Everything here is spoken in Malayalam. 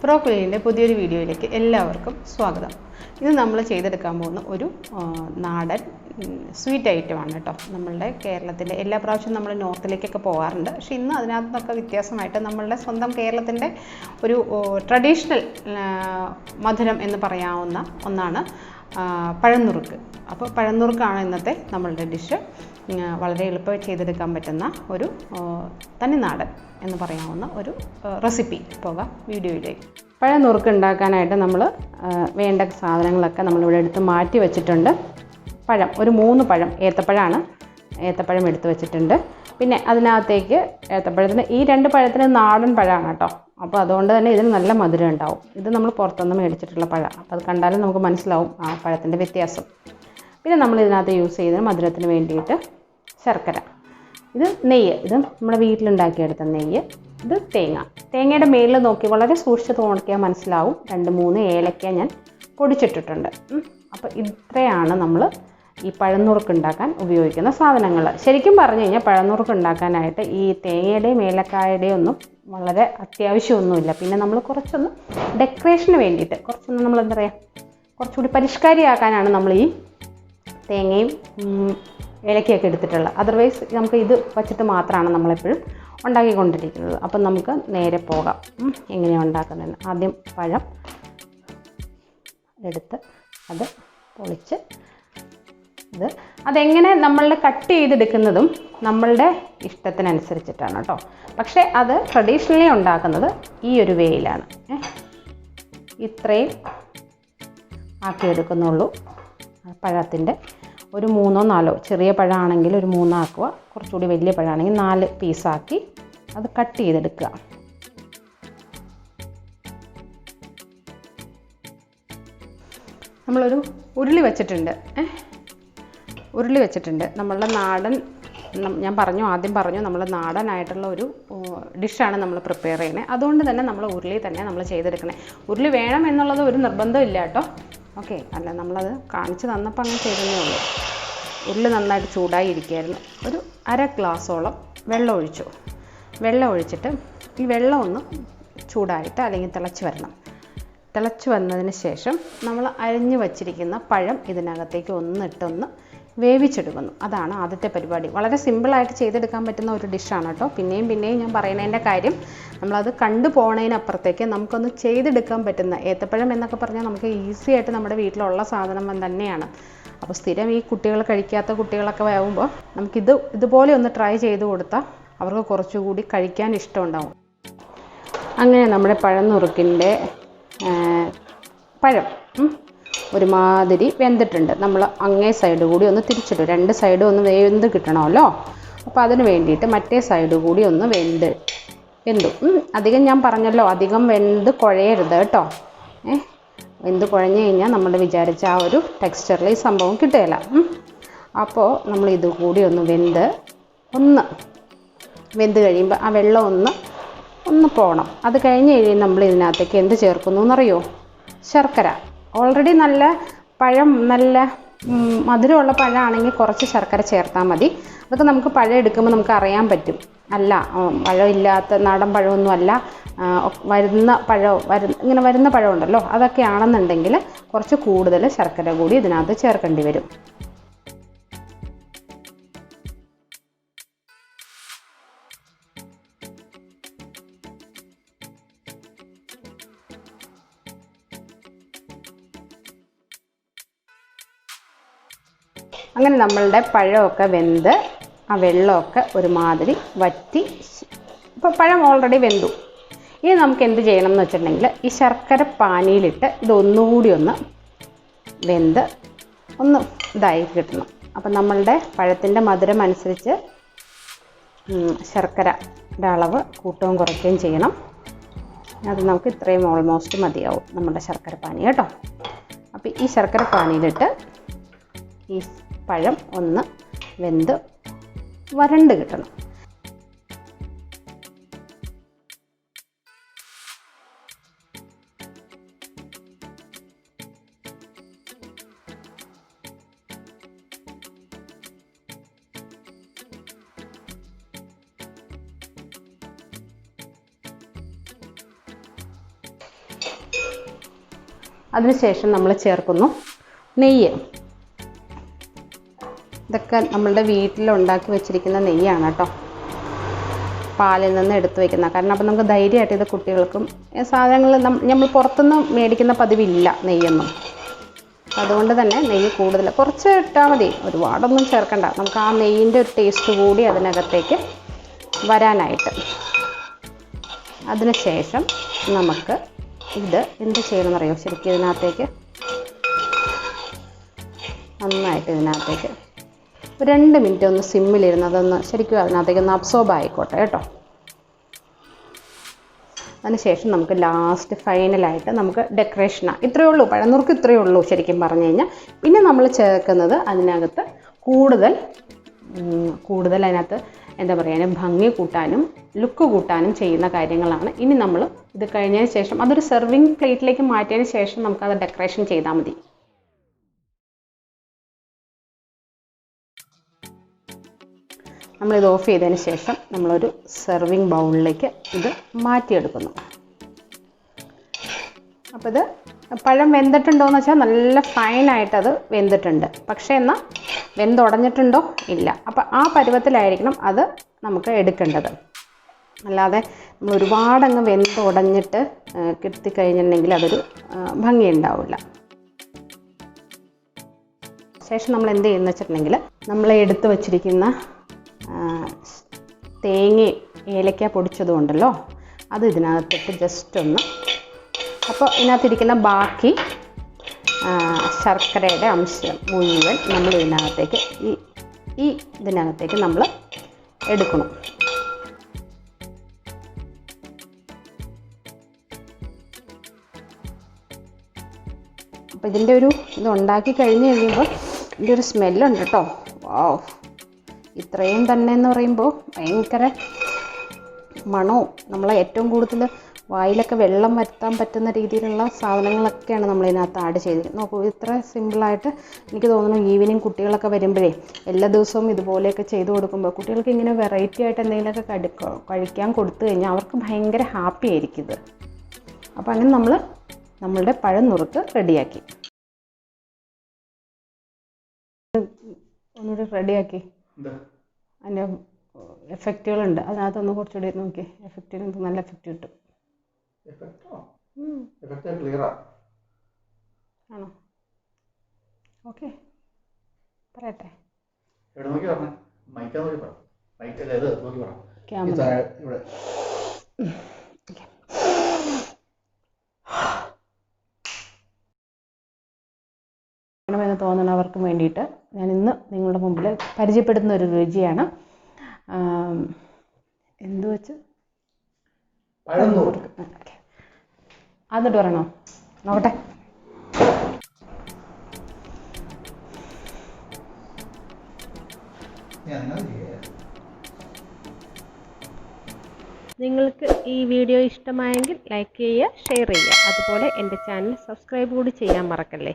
Pro-Culina പുതിയൊരു വീഡിയോയിലേക്ക് എല്ലാവർക്കും സ്വാഗതം. ഇത് നമ്മൾ ചെയ്തെടുക്കാൻ പോകുന്ന ഒരു നാടൻ സ്വീറ്റ് ഐറ്റം ആണ് കേട്ടോ. നമ്മളുടെ കേരളത്തിൻ്റെ എല്ലാ പ്രാവശ്യവും നമ്മൾ നോർത്തിലേക്കൊക്കെ പോകാറുണ്ട്. പക്ഷേ ഇന്ന് അതിനകത്തൊക്കെ വ്യത്യാസമായിട്ട് നമ്മളുടെ സ്വന്തം കേരളത്തിൻ്റെ ഒരു ട്രഡീഷണൽ മധുരം എന്ന് പറയാവുന്ന ഒന്നാണ് പഴനുറുക്ക്. അപ്പോൾ പഴനുറുക്കാണ് ഇന്നത്തെ നമ്മളുടെ ഡിഷ്. വളരെ എളുപ്പമായി ചെയ്തെടുക്കാൻ പറ്റുന്ന ഒരു തനിനാടൻ എന്ന് പറയാവുന്ന ഒരു റെസിപ്പി. പോകാം വീഡിയോയിലേക്ക്. പഴനുറുക്ക് ഉണ്ടാക്കാനായിട്ട് നമ്മൾ വേണ്ട സാധനങ്ങളൊക്കെ നമ്മളിവിടെ എടുത്ത് മാറ്റി വെച്ചിട്ടുണ്ട്. പഴം ഒരു 3 പഴം, ഏത്തപ്പഴമാണ്, ഏത്തപ്പഴം എടുത്ത് വെച്ചിട്ടുണ്ട്. പിന്നെ അതിനകത്തേക്ക് ഏത്തപ്പഴത്തിന് ഈ 2 പഴത്തിന് നാടൻ പഴമാണ് കേട്ടോ. അപ്പോൾ അതുകൊണ്ട് തന്നെ ഇതിന് നല്ല മധുരം ഉണ്ടാവും. ഇത് നമ്മൾ പുറത്തുനിന്ന് മേടിച്ചിട്ടുള്ള പഴം. അപ്പോൾ അത് കണ്ടാലും നമുക്ക് മനസ്സിലാവും ആ പഴത്തിൻ്റെ വ്യത്യാസം. പിന്നെ നമ്മൾ ഇതിനകത്ത് യൂസ് ചെയ്തത് മധുരത്തിന് വേണ്ടിയിട്ട് ശർക്കര, ഇത് നെയ്യ്, ഇത് നമ്മുടെ വീട്ടിലുണ്ടാക്കിയെടുത്ത നെയ്യ്, ഇത് തേങ്ങയുടെ മേലിൽ നോക്കി വളരെ സൂക്ഷിച്ച് നോക്കിയാൽ മനസ്സിലാവും. 2-3 ഏലക്ക ഞാൻ പൊടിച്ചിട്ടിട്ടുണ്ട്. അപ്പോൾ ഇത്രയാണ് നമ്മൾ ഈ പഴനുറുക്ക് ഉണ്ടാക്കാൻ ഉപയോഗിക്കുന്ന സാധനങ്ങൾ. ശരിക്കും പറഞ്ഞു കഴിഞ്ഞാൽ പഴനുറുക്ക് ഉണ്ടാക്കാനായിട്ട് ഈ തേങ്ങയുടെയും ഏലക്കായുടെയും ഒന്നും വളരെ അത്യാവശ്യമൊന്നുമില്ല. പിന്നെ നമ്മൾ കുറച്ചൊന്ന് ഡെക്കറേഷന് വേണ്ടിയിട്ട് കുറച്ചൊന്ന് നമ്മൾ എന്താ പറയുക, കുറച്ചുകൂടി പരിഷ്കാരിയാക്കാനാണ് നമ്മൾ ഈ തേങ്ങയും ഏലക്കയൊക്കെ എടുത്തിട്ടുള്ളത്. അതർവൈസ് നമുക്ക് ഇത് വച്ചിട്ട് മാത്രമാണ് നമ്മളെപ്പോഴും ഉണ്ടാക്കിക്കൊണ്ടിരിക്കുന്നത്. അപ്പം നമുക്ക് നേരെ പോകാം എങ്ങനെയാണ് ഉണ്ടാക്കുന്നതെന്ന്. ആദ്യം പഴം എടുത്ത് അത് പൊളിച്ച് അതെങ്ങനെ നമ്മളുടെ കട്ട് ചെയ്തെടുക്കുന്നതും നമ്മളുടെ ഇഷ്ടത്തിനനുസരിച്ചിട്ടാണ് കേട്ടോ. പക്ഷേ അത് ട്രഡീഷണലി ഉണ്ടാക്കുന്നത് ഈ ഒരു വേയിലാണ്. ഇത്രയും ആക്കിയെടുക്കുന്നുള്ളൂ. പഴത്തിൻ്റെ ഒരു 3-4, ചെറിയ പഴമാണെങ്കിൽ ഒരു 3 ആക്കുക, കുറച്ചുകൂടി വലിയ പഴമാണെങ്കിൽ 4 പീസാക്കി അത് കട്ട് ചെയ്തെടുക്കുക. നമ്മളൊരു ഉരുളി വെച്ചിട്ടുണ്ട്. നമ്മളുടെ നാടൻ, ഞാൻ ആദ്യം പറഞ്ഞു നമ്മൾ നാടനായിട്ടുള്ള ഒരു ഡിഷാണ് നമ്മൾ പ്രിപ്പയർ ചെയ്യുന്നത്. അതുകൊണ്ട് തന്നെ നമ്മൾ ഉരുളി തന്നെ നമ്മൾ ചെയ്തെടുക്കണേ. ഉരുളി വേണം എന്നുള്ളത് ഒരു നിർബന്ധമില്ല കേട്ടോ. ഓക്കെ, അല്ല നമ്മളത് കാണിച്ച് തന്നപ്പോൾ അങ്ങനെ ചെയ്തതേ ഉള്ളൂ. ഉരുളി നന്നായിട്ട് ചൂടായി ഇരിക്കുകയായിരുന്നു. ഒരു 1/2 ഗ്ലാസോളം വെള്ളം ഒഴിച്ചിട്ട് ഈ വെള്ളം ഒന്ന് ചൂടായിട്ട് അല്ലെങ്കിൽ തിളച്ച് വന്നതിന് ശേഷം നമ്മൾ അരിഞ്ഞു വച്ചിരിക്കുന്ന പഴം ഇതിനകത്തേക്ക് ഒന്നിട്ടൊന്ന് വേവിച്ചെടുക്കുന്നു. അതാണ് ആദ്യത്തെ പരിപാടി. വളരെ സിമ്പിളായിട്ട് ചെയ്തെടുക്കാൻ പറ്റുന്ന ഒരു ഡിഷാണ് കേട്ടോ. പിന്നെയും ഞാൻ പറയുന്നതിൻ്റെ കാര്യം, നമ്മളത് കണ്ടു പോകുന്നതിനപ്പുറത്തേക്ക് നമുക്കൊന്ന് ചെയ്തെടുക്കാൻ പറ്റുന്ന, ഏത്തപ്പഴം എന്നൊക്കെ പറഞ്ഞാൽ നമുക്ക് ഈസി ആയിട്ട് നമ്മുടെ വീട്ടിലുള്ള സാധനം തന്നെയാണ്. അപ്പോൾ സ്ഥിരം ഈ കുട്ടികൾ കഴിക്കാത്ത കുട്ടികളൊക്കെ ആകുമ്പോൾ ഇതുപോലെ ഒന്ന് ട്രൈ ചെയ്ത് കൊടുത്താൽ അവർക്ക് കുറച്ചുകൂടി കഴിക്കാൻ ഇഷ്ടമുണ്ടാവും. അങ്ങനെ നമ്മുടെ പഴനുറുക്കിൻ്റെ പഴം ഒരുമാതിരി വെന്തിട്ടുണ്ട്. നമ്മൾ അങ്ങേ സൈഡ് കൂടി ഒന്ന് തിരിച്ചിട്ടു. 2 സൈഡും ഒന്ന് വെന്ത് കിട്ടണമല്ലോ. അപ്പോൾ അതിന് വേണ്ടിയിട്ട് മറ്റേ സൈഡ് കൂടി ഒന്ന് വെന്തു. അധികം ഞാൻ പറഞ്ഞല്ലോ, അധികം വെന്ത് കുഴയരുത് കേട്ടോ. വെന്ത് കുഴഞ്ഞു കഴിഞ്ഞാൽ നമ്മൾ വിചാരിച്ച ആ ഒരു ടെക്സ്ചറിൽ ഈ സംഭവം കിട്ടുകയില്ല. അപ്പോൾ നമ്മൾ ഇത് കൂടി ഒന്ന് വെന്ത് കഴിയുമ്പോൾ ആ വെള്ളം ഒന്ന് പോകണം. അത് കഴിഞ്ഞ് കഴിയുമ്പോൾ നമ്മൾ ഇതിനകത്തേക്ക് എന്ത് ചേർക്കുന്നു എന്നറിയോ? ശർക്കര. ഓൾറെഡി നല്ല മധുരമുള്ള പഴമാണെങ്കിൽ കുറച്ച് ശർക്കര ചേർത്താൽ മതി. അതൊക്കെ നമുക്ക് പഴം എടുക്കുമ്പോൾ നമുക്ക് അറിയാൻ പറ്റും. അല്ല, പഴമില്ലാത്ത നാടൻ പഴമൊന്നും അല്ല, ഇങ്ങനെ വരുന്ന പഴമുണ്ടല്ലോ, അതൊക്കെ ആണെന്നുണ്ടെങ്കിൽ കുറച്ച് കൂടുതൽ ശർക്കര കൂടി ഇതിനകത്ത് ചേർക്കേണ്ടി വരും. അങ്ങനെ നമ്മളുടെ പഴമൊക്കെ വെന്ത് ആ വെള്ളമൊക്കെ ഒരുമാതിരി വറ്റി. ഇപ്പോൾ പഴം ഓൾറെഡി വെന്തു. ഇനി നമുക്ക് എന്ത് ചെയ്യണം എന്ന് വെച്ചിട്ടുണ്ടെങ്കിൽ ഈ ശർക്കര പാനിയിലിട്ട് ഇതൊന്നുകൂടി ഒന്ന് വെന്ത് ഒന്ന് ഇതായി കിട്ടണം. അപ്പം നമ്മളുടെ പഴത്തിൻ്റെ മധുരം അനുസരിച്ച് ശർക്കരയുടെ അളവ് കൂട്ടുകയും കുറയ്ക്കുകയും ചെയ്യണം. അത് നമുക്ക് ഇത്രയും ഓൾമോസ്റ്റ് മതിയാവും നമ്മുടെ ശർക്കര പാനി കേട്ടോ. അപ്പോൾ ഈ ശർക്കര പാനിയിലിട്ട് ഈ പഴം ഒന്ന് വെന്ത് വരണ്ട് കിട്ടണം. അതിനുശേഷം നമ്മൾ ചേർക്കുന്നു നെയ്യ്. ഇതൊക്കെ നമ്മളുടെ വീട്ടിലുണ്ടാക്കി വെച്ചിരിക്കുന്ന നെയ്യാണ് കേട്ടോ, പാലിൽ നിന്ന് എടുത്ത് വയ്ക്കുന്ന. കാരണം അപ്പോൾ നമുക്ക് ധൈര്യമായിട്ട് ഇത് കുട്ടികൾക്കും സാധനങ്ങൾ നമ്മൾ പുറത്തുനിന്ന് മേടിക്കുന്ന പതിവില്ല നെയ്യൊന്നും. അതുകൊണ്ട് തന്നെ നെയ്യ് കൂടുതൽ കുറച്ച് ഇട്ടാൽ മതി, ഒരുപാടൊന്നും ചേർക്കണ്ട. നമുക്ക് ആ നെയ്യിൻ്റെ ഒരു ടേസ്റ്റ് കൂടി അതിനകത്തേക്ക് വരാനായിട്ട്. അതിനുശേഷം നമുക്ക് ഇത് എന്ത് ചെയ്യണമെന്നറിയോ, ശരിക്കും ഇതിനകത്തേക്ക് നന്നായിട്ട് ഇതിനകത്തേക്ക് 2 മിനിറ്റ് ഒന്ന് സിമ്മിലിരുന്ന് അതൊന്ന് ശരിക്കും അതിനകത്തേക്ക് ഒന്ന് അബ്സോർബ് ആയിക്കോട്ടെ കേട്ടോ. അതിനുശേഷം നമുക്ക് ലാസ്റ്റ് ഫൈനലായിട്ട് നമുക്ക് ഡെക്കറേഷനാണ്. ഇത്രയേ ഉള്ളൂ, പഴനുറുക്ക് ഇത്രയേ ഉള്ളൂ ശരിക്കും പറഞ്ഞു കഴിഞ്ഞാൽ. പിന്നെ നമ്മൾ ചേർക്കുന്നത് അതിനകത്ത് കൂടുതൽ അതിനകത്ത് എന്താ പറയുക, ഭംഗി കൂട്ടാനും ലുക്ക് കൂട്ടാനും ചെയ്യുന്ന കാര്യങ്ങളാണ്. ഇനി നമ്മൾ ഇത് കഴിഞ്ഞതിന് ശേഷം അതൊരു സെർവിങ് പ്ലേറ്റിലേക്ക് മാറ്റിയതിന് ശേഷം നമുക്കത് ഡെക്കറേഷൻ ചെയ്താൽ മതി. നമ്മളിത് ഓഫ് ചെയ്തതിന് ശേഷം നമ്മളൊരു സെർവിങ് ബൗളിലേക്ക് ഇത് മാറ്റിയെടുക്കുന്നു. അപ്പോൾ ഇത് പഴം വെന്തിട്ടുണ്ടോയെന്ന് വെച്ചാൽ നല്ല ഫൈനായിട്ടത് വെന്തിട്ടുണ്ട്. പക്ഷേ എന്നാൽ വെന്തുടഞ്ഞിട്ടുണ്ടോ ഇല്ല. അപ്പോൾ ആ പരുവത്തിലായിരിക്കണം അത് നമുക്ക് എടുക്കേണ്ടത്. അല്ലാതെ നമ്മൾ ഒരുപാടങ്ങ് വെന്തുടഞ്ഞിട്ട് കിട്ടിക്കഴിഞ്ഞിട്ടുണ്ടെങ്കിൽ അതൊരു ഭംഗി ഉണ്ടാവില്ല. ശേഷം നമ്മൾ എന്ത് ചെയ്യുന്നത് വെച്ചിട്ടുണ്ടെങ്കിൽ നമ്മൾ എടുത്ത് വച്ചിരിക്കുന്ന തേങ്ങ ഏലക്ക പൊടിച്ചതുകൊണ്ടല്ലോ അത് ഇതിനകത്തിട്ട് ജസ്റ്റ് ഒന്ന്, അപ്പോൾ ഇതിനകത്തിരിക്കുന്ന ബാക്കി ശർക്കരയുടെ അംശം മുഴുവൻ നമ്മൾ ഇതിനകത്തേക്ക് ഈ ഇതിനകത്തേക്ക് നമ്മൾ എടുക്കണം. അപ്പോൾ ഇതിൻ്റെ ഒരു ഇത് ഉണ്ടാക്കി കഴിഞ്ഞ് കഴിയുമ്പോൾ ഇതിൻ്റെ ഒരു സ്മെല്ലുണ്ട് കേട്ടോ. വാവ്, ഇത്രയും തന്നെ എന്ന് പറയുമ്പോൾ ഭയങ്കര മണവും. നമ്മളെ ഏറ്റവും കൂടുതൽ വായിലൊക്കെ വെള്ളം വരുത്താൻ പറ്റുന്ന രീതിയിലുള്ള സാധനങ്ങളൊക്കെയാണ് നമ്മളിതിനകത്ത് ആഡ് ചെയ്തിരിക്കുന്നത്. നോക്കൂ, ഇത്ര സിമ്പിളായിട്ട് എനിക്ക് തോന്നുന്നു ഈവനിങ് കുട്ടികളൊക്കെ വരുമ്പോഴേ എല്ലാ ദിവസവും ഇതുപോലെയൊക്കെ ചെയ്ത് കൊടുക്കുമ്പോൾ കുട്ടികൾക്ക് ഇങ്ങനെ വെറൈറ്റി ആയിട്ട് എന്തെങ്കിലുമൊക്കെ കഴിക്കാൻ കൊടുത്തു കഴിഞ്ഞാൽ അവർക്ക് ഭയങ്കര ഹാപ്പി ആയിരിക്കും ഇത്. അപ്പോൾ അങ്ങനെ നമ്മളുടെ പഴനുറുക്ക് റെഡിയാക്കി. ഒന്നുകൂടി റെഡിയാക്കി അതിൻ്റെ എഫക്റ്റുകളുണ്ട് അതിനകത്തൊന്ന് കുറച്ചുകൂടി നോക്കി. എഫക്റ്റിന് നല്ല എഫക്റ്റ് കിട്ടും. ആണോ? ഓക്കെ, പറയട്ടെ. എന്ന് തോന്നുന്നവർക്ക് വേണ്ടിയിട്ട് ഞാൻ ഇന്ന് നിങ്ങളുടെ മുമ്പിൽ പരിചയപ്പെടുന്ന ഒരു രുചിയാണ്. എന്ത് വെച്ച് അതിട്ട് പറയണോ? നോക്കട്ടെ. നിങ്ങൾക്ക് ഈ വീഡിയോ ഇഷ്ടമായെങ്കിൽ ലൈക്ക് ചെയ്യുക, ഷെയർ ചെയ്യുക. അതുപോലെ എൻ്റെ ചാനൽ സബ്സ്ക്രൈബ് കൂടി ചെയ്യാൻ മറക്കല്ലേ.